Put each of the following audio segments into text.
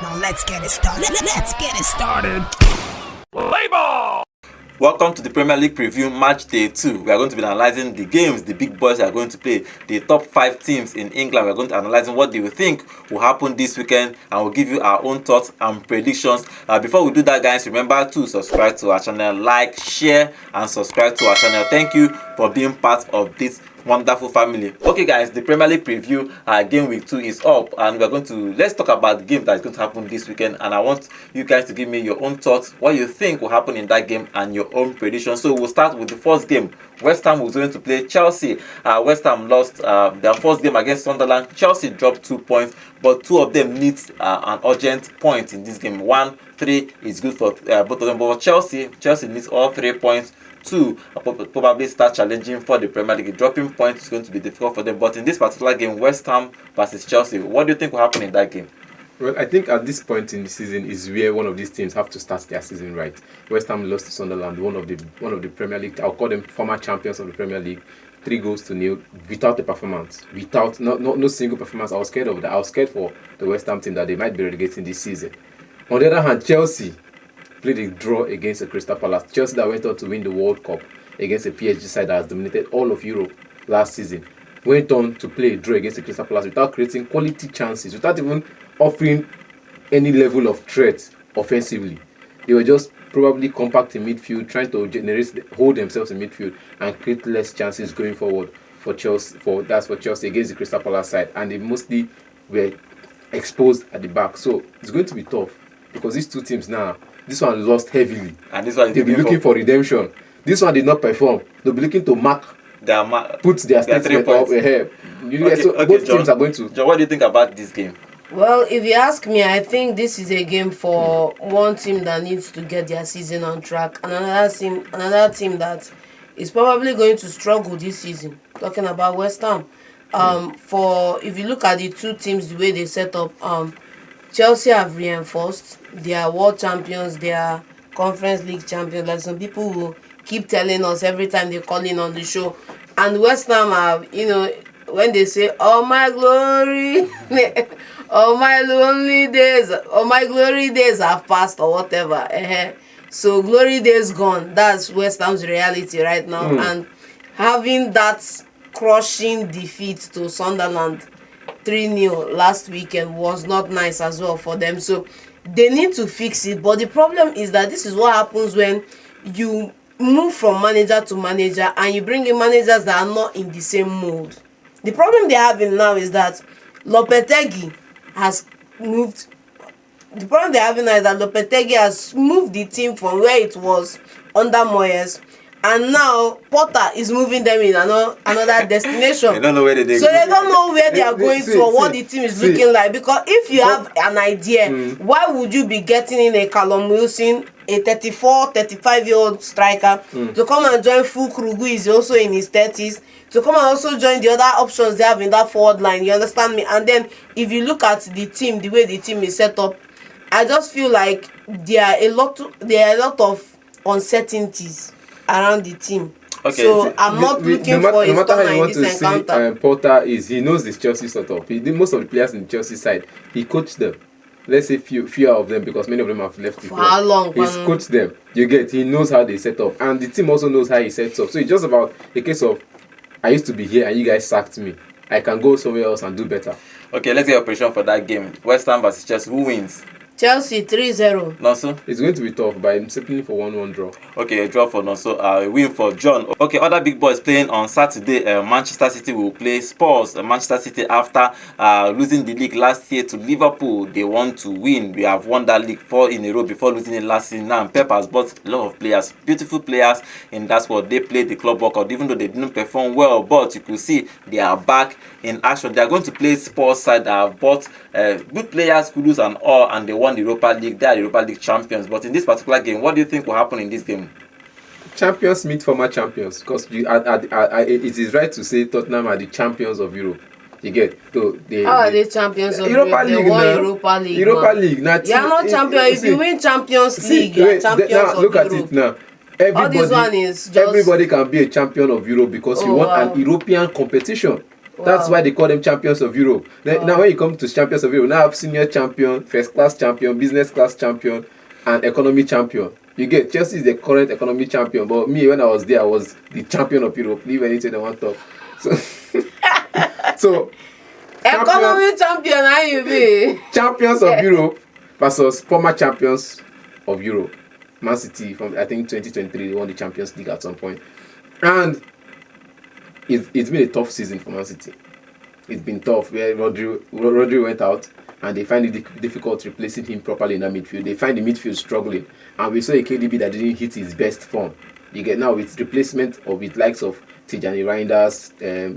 Now let's get it started. Let's get it started. Play ball! Welcome to the Premier League preview match day 2. We are going to be analysing the games the big boys are going to play, the top 5 teams in England. We are going to analyse what they will think will happen this weekend, and we'll give you our own thoughts and predictions. Before we do that, guys, remember to subscribe to our channel, like, share, and subscribe to our channel. Thank you for being part of this wonderful family. Okay, guys, the Premier League preview game week 2 is up, and let's talk about the game that is going to happen this weekend. And I want you guys to give me your own thoughts, what you think will happen in that game, and your own predictions. So we'll start with the first game. Westham was going to play Chelsea. Westham lost their first game against Sunderland. Chelsea dropped 2 points, but two of them need an urgent point in this game. 1-3 is good for both of them, but for Chelsea needs all 3 points to probably start challenging for the Premier League. Dropping points is going to be difficult for them. But in this particular game, West Ham versus Chelsea, what do you think will happen in that game? Well, I think at this point in the season is where one of these teams have to start their season right. West Ham lost to Sunderland, one of the Premier League, I'll call them former champions of the Premier League, 3-0 without a performance, without no single performance. I was scared of that. I was scared for the West Ham team that they might be relegating this season. On the other hand, Chelsea played a draw against the Crystal Palace. Chelsea that went on to win the World Cup against a PSG side that has dominated all of Europe last season, went on to play a draw against the Crystal Palace without creating quality chances, without even offering any level of threat offensively. They were just probably compact in midfield, trying to hold themselves in midfield and create less chances going forward for Chelsea. That's for Chelsea against the Crystal Palace side, and they mostly were exposed at the back. So it's going to be tough because these two teams now. This one lost heavily, and this one they'll be looking for redemption. This one did not perform. They'll be looking to put their statement up ahead. Both teams are going to. John, what do you think about this game? Well, if you ask me, I think this is a game for one team that needs to get their season on track, and another team that is probably going to struggle this season. Talking about West Ham. If you look at the two teams, the way they set up, Chelsea have reinforced. They are world champions. They are Conference League champions. Like some people will keep telling us every time they call in on the show. And West Ham have, when they say, "Oh my glory, oh my lonely days, oh my glory days have passed," or whatever. So glory days gone. That's West Ham's reality right now. And having that crushing defeat to Sunderland 3-0 last weekend was not nice as well for them. So they need to fix it. But the problem is that this is what happens when you move from manager to manager and you bring in managers that are not in the same mood. The problem they're having now is that Lopetegui has moved. The problem they're having now is that Lopetegui has moved the team from where it was under Moyes. And now Potter is moving them in another destination. They don't know where they So they don't know where they are going to or what the team is looking like. Because if you have an idea, why would you be getting in a Callum Wilson, a 34, 35-year-old striker, to come and join Fulham, who is also in his 30s, to come and also join the other options they have in that forward line? You understand me? And then if you look at the team, the way the team is set up, I just feel like there are a lot of uncertainties around the team. Okay. So I'm not looking for his corner in this encounter. Potter he knows this Chelsea setup. Most of the players in the Chelsea side, he coached them. Let's say few of them, because many of them have left before. For how long? He's coached them. He knows how they set up, and the team also knows how he sets up. So it's just about a case of, I used to be here and you guys sacked me. I can go somewhere else and do better. Okay, let's get your prediction for that game. West Ham versus Chelsea. Who wins? Chelsea 3-0. Nonso? It's going to be tough, but I'm simply for 1-1 draw. Okay, a draw for Nonso, a win for John. Okay, other big boys playing on Saturday. Manchester City will play Spurs. Manchester City, after losing the league last year to Liverpool, they want to win. We have won that league 4 in a row before losing it last season. Now Pep has bought a lot of players, beautiful players in that squad. They played the club workout, even though they didn't perform well, but you could see they are back in action. They are going to play Spurs side that have bought good players, Kudus and all, and they won the Europa League. They are the Europa League champions. But in this particular game, what do you think will happen in this game? Champions meet former champions, because it is right to say Tottenham are the champions of Europe. You get? So how are they champions of Europa League? They won Europa League. Europa League. Not you are not champions. If you win Champions League, you are champions now, of look Europe. at it now. All this one is just... Everybody can be a champion of Europe because you want an European competition. That's why they call them champions of Europe. Now, when you come to champions of Europe, now I have senior champion, first class champion, business class champion, and economy champion. You get Chelsea is the current economy champion, but me, when I was there, I was the champion of Europe. Leave anything they want to talk. So economy champion, how you be? Champions of Europe versus former champions of Europe. Man City from, I think, 2023, they won the Champions League at some point. And it's been a tough season for Man City. It's been tough where Rodri went out and they find it difficult replacing him properly in the midfield. They find the midfield struggling. And we saw a KDB that didn't hit his best form. You get now with replacement of with likes of Tijani Reinders,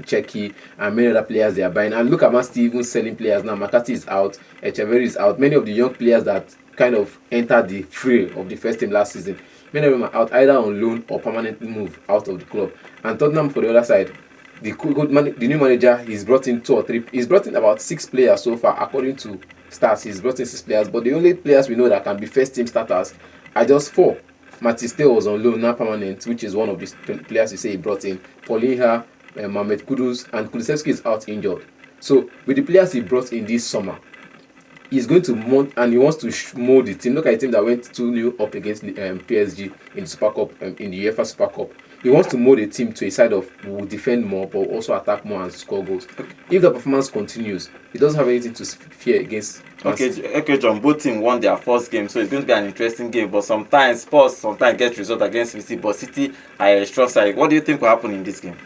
Cheki, and many other players they are buying. And look at Man City even selling players now. McCarthy is out, Echeverry is out. Many of the young players that kind of entered the fray of the first team last season, many of them are out either on loan or permanently move out of the club. And Tottenham, for the other side, the new manager, he's brought in 2 or 3. He's brought in about 6 players so far, according to stats. He's brought in 6 players, but the only players we know that can be first team starters are just 4. Matiste was on loan, now permanent, which is one of the players you say he brought in. Paulinha, Mohamed Kudus, and Kulusevski is out injured. So with the players he brought in this summer, he's going to mount and he wants to mold the team. Look at the team that went 2-0 up against PSG in the Super Cup, in the UEFA Super Cup. He wants to mold a team to a side of who will defend more but also attack more and score goals. If the performance continues, he doesn't have anything to fear against. Okay, John. Both teams won their first game, so it's going to be an interesting game. But sometimes Spurs get result against City, but City are a strong side. What do you think will happen in this game?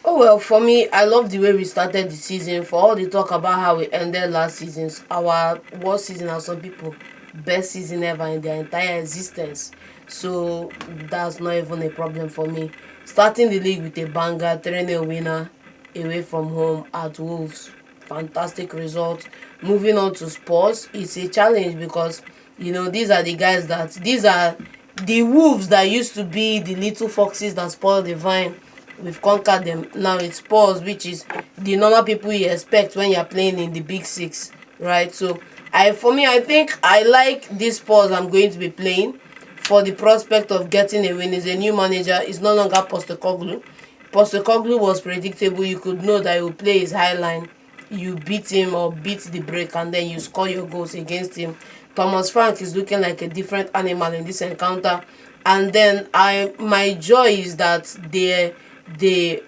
Oh well, for me, I love the way we started the season. For all the talk about how we ended last season, our worst season, and some people, best season ever in their entire existence. So that's not even a problem for me. Starting the league with a banger, 3-0 winner away from home at Wolves, fantastic result. Moving on to Spurs, it's a challenge because these are the guys these are the Wolves that used to be the little foxes that spoil the vine. We've conquered them. Now it's Spurs, which is the normal people you expect when you're playing in the Big Six, right? So I think I like this Spurs I'm going to be playing for the prospect of getting a win. Is a new manager. It's no longer Postecoglou. Postecoglou was predictable. You could know that he would play his high line. You beat him or beat the break and then you score your goals against him. Thomas Frank is looking like a different animal in this encounter. And then my joy is that they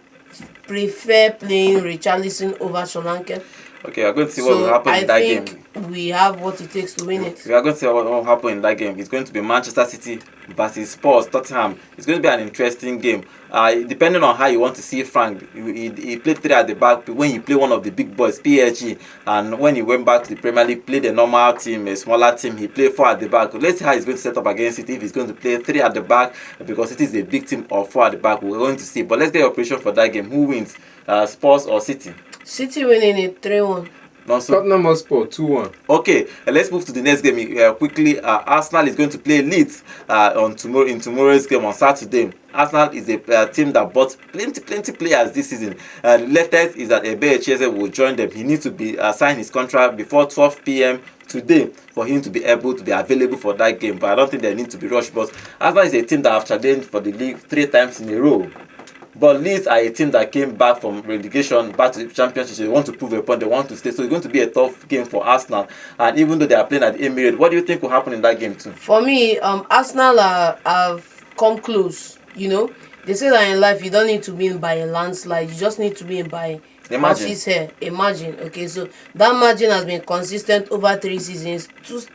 prefer playing Richarlison over Solanke. Okay, we're going to see what will happen in that game. I think we have what it takes to win it. We are going to see what will happen in that game. It's going to be Manchester City versus Spurs, Tottenham. It's going to be an interesting game. Depending on how you want to see Frank, he played 3 at the back when he played one of the big boys, PSG, and when he went back to the Premier League, played a normal team, a smaller team, he played 4 at the back. Let's see how he's going to set up against City. If he's going to play 3 at the back, because it is a big team, or 4 at the back, we're going to see. But let's get your prediction for that game. Who wins, Spurs or City? City winning it 3-1. Tottenham Hotspur 2-1. Okay, let's move to the next game quickly. Arsenal is going to play Leeds in tomorrow's game on Saturday. Arsenal is a team that bought plenty players this season. The latest is that eberechi will join them. He needs to be sign his contract before 12 p.m. today for him to be able to be available for that game. But I don't think they need to be rushed. But Arsenal is a team that have challenged for the league 3 times in a row. But Leeds are a team that came back from relegation back to the championship. They want to prove a point. They want to stay. So it's going to be a tough game for Arsenal. And even though they are playing at the Emirates, what do you think will happen in that game too? For me, Arsenal have come close. They say that in life you don't need to win by a landslide. You just need to win by Imagine. Okay, so that margin has been consistent over 3 seasons,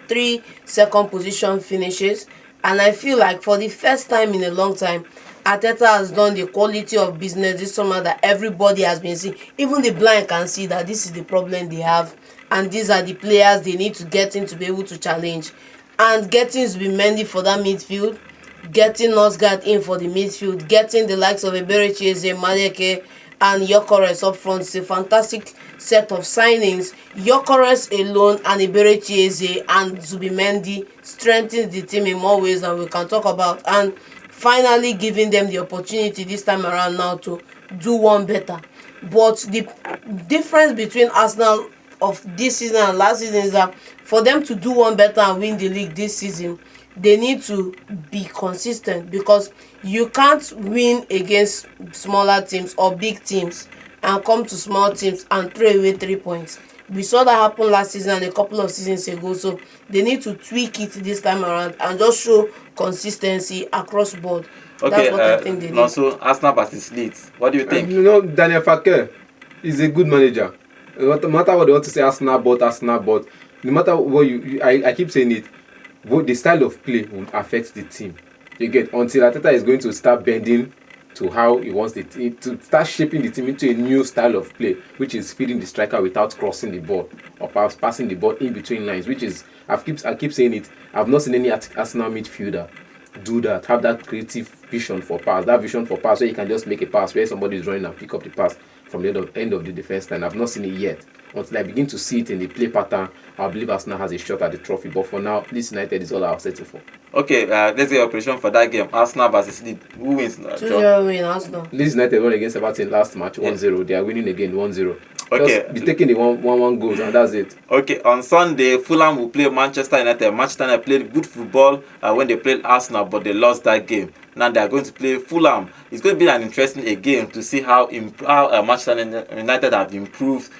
3 second position finishes, and I feel like for the first time in a long time, Arteta has done the quality of business this summer that everybody has been seeing. Even the blind can see that this is the problem they have, and these are the players they need to get in to be able to challenge. And getting Zubimendi for that midfield, getting Nosgard in for the midfield, getting the likes of eberechi, Maleke, and Gyökeres up front is a fantastic set of signings. Gyökeres alone and eberechi and Zubimendi strengthens the team in more ways than we can talk about. And finally giving them the opportunity this time around now to do one better. But the difference between Arsenal of this season and last season is that for them to do one better and win the league this season, they need to be consistent, because you can't win against smaller teams or big teams and come to small teams and throw away 3 points. We saw that happen last season and a couple of seasons ago, so they need to tweak it this time around and just show consistency across board. Okay, That's what I think they need. also Arsenal versus Leeds. What do you think? Daniel Farke is a good manager. No matter what they want to say, Arsenal bought. No matter what I keep saying it, the style of play will affect the team. You get until Arteta is going to start bending to how he wants the team to start shaping the team into a new style of play, which is feeding the striker without crossing the ball or perhaps passing the ball in between lines. Which is I keep saying it. I've not seen any Arsenal midfielder do that. Have that creative vision for pass. That vision for pass where you can just make a pass where somebody is running and pick up the pass from the end of the defense line. I've not seen it yet. Until I begin to see it in the play pattern, I believe Arsenal has a shot at the trophy. But for now, this United is all I'll settle for. Okay, let's get your prediction for that game. Arsenal versus Leeds. Who wins? 2-0 win, Arsenal. Leeds United won against Everton last match 1-0. They are winning again 1-0. Okay. Just be taking the 1-1 goals and that's it. Okay, on Sunday, Fulham will play Manchester United. Manchester United played good football when they played Arsenal, but they lost that game. Now they are going to play Fulham. It's going to be an interesting game to see how Manchester United have improved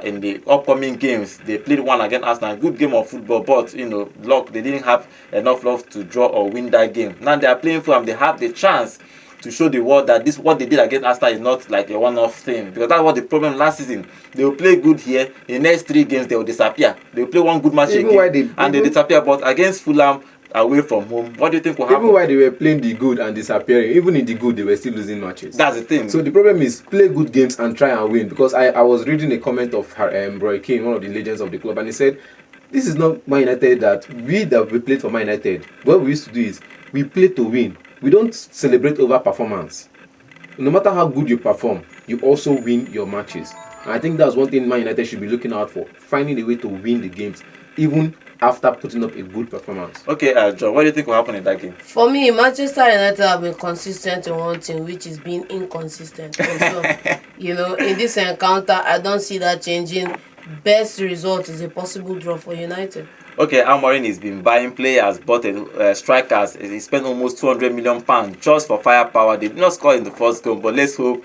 in the upcoming games. They played one against Arsenal, good game of football, but luck, they didn't have enough luck to draw or win that game. Now they are playing Fulham. They have the chance to show the world that this what they did against Arsenal is not like a one-off thing, because that was the problem last season. They will play good here, in the next 3 games they will disappear. They will play one good match again and they disappear. But against Fulham away from home, what do you think will happen? Even while they were playing the good and disappearing, even in the good they were still losing matches. That's the thing. So the problem is play good games and try and win. Because I was reading a comment of Roy Keane, one of the legends of the club, and he said, this is not Man United that we played for Man United. What we used to do is we play to win. We don't celebrate over performance. No matter how good you perform, you also win your matches. And I think that's one thing Man United should be looking out for, finding a way to win the games, even after putting up a good performance. Okay, John, what do you think will happen in that game? For me, Manchester United have been consistent in one thing, which is being inconsistent. So, in this encounter, I don't see that changing. Best result is a possible draw for United. Okay, Amorim has been buying players, bought strikers. He spent almost £200 million just for firepower. They did not score in the first game, but let's hope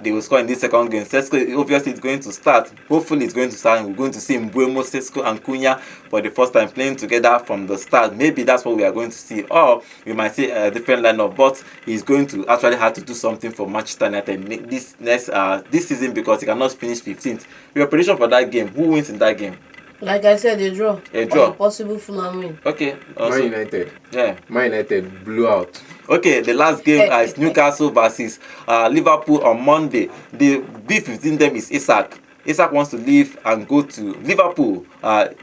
they will score in this second game. Sesko obviously is going to start. Hopefully it's going to start. We're going to see mbuemo, sesko and cunha for the first time playing together from the start. Maybe that's what we are going to see. Or we might see a different lineup, but he's going to actually have to do something for Manchester United this season, because he cannot finish 15th. Your prediction for that game, who wins in that game? Like I said, a draw. A draw. Or a possible Fulham win. Okay. Man United. Yeah. Man United blew out. Okay, the last game is Newcastle versus Liverpool on Monday. The beef between them is Isak. Isak wants to leave and go to Liverpool.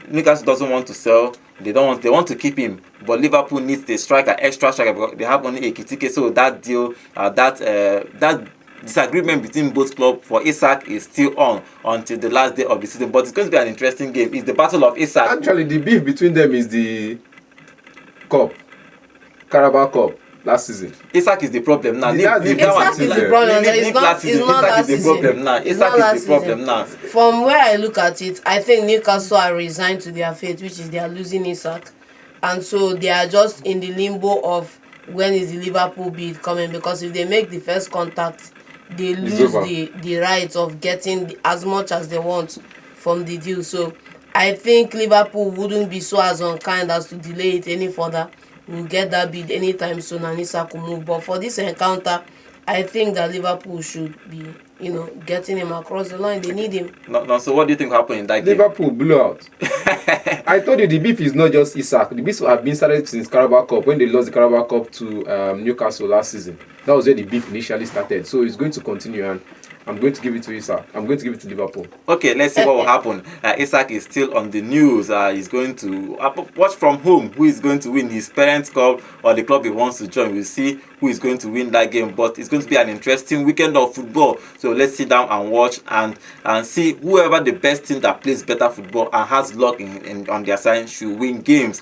Newcastle doesn't want to sell. They want to keep him, but Liverpool needs the extra striker, because they have only a Kitike. So that deal, that disagreement between both clubs for Isak is still on until the last day of the season. But it's going to be an interesting game. It's the battle of Isak. Actually, the beef between them is the Carabao Cup last season. Isak is the problem now. Isak is the problem. Isak is the problem now. Isak is the problem now. From where I look at it, I think Newcastle are resigned to their fate, which is they are losing Isak, and so they are just in the limbo of when is the Liverpool bid coming, because if they make the first contact, they lose the right of getting as much as they want from the deal. So I think Liverpool wouldn't be so as unkind as to delay it any further. We'll get that bid anytime soon and Isak will move. But for this encounter, I think that Liverpool should be, getting him across the line. They need him. No, so what do you think will happen in that game? Liverpool blew out. I told you the beef is not just Isak. The beef have been started since Carabao Cup, when they lost the Carabao Cup to Newcastle last season. That was where the beef initially started. So it's going to continue, and I'm going to give it to Isak. I'm going to give it to Liverpool. Okay, let's see what will happen. Isak is still on the news. He's going to watch from home who is going to win, his parents' club or the club he wants to join. We'll see who is going to win that game. But it's going to be an interesting weekend of football. So let's sit down and watch and see whoever the best team that plays better football and has luck on their side should win games.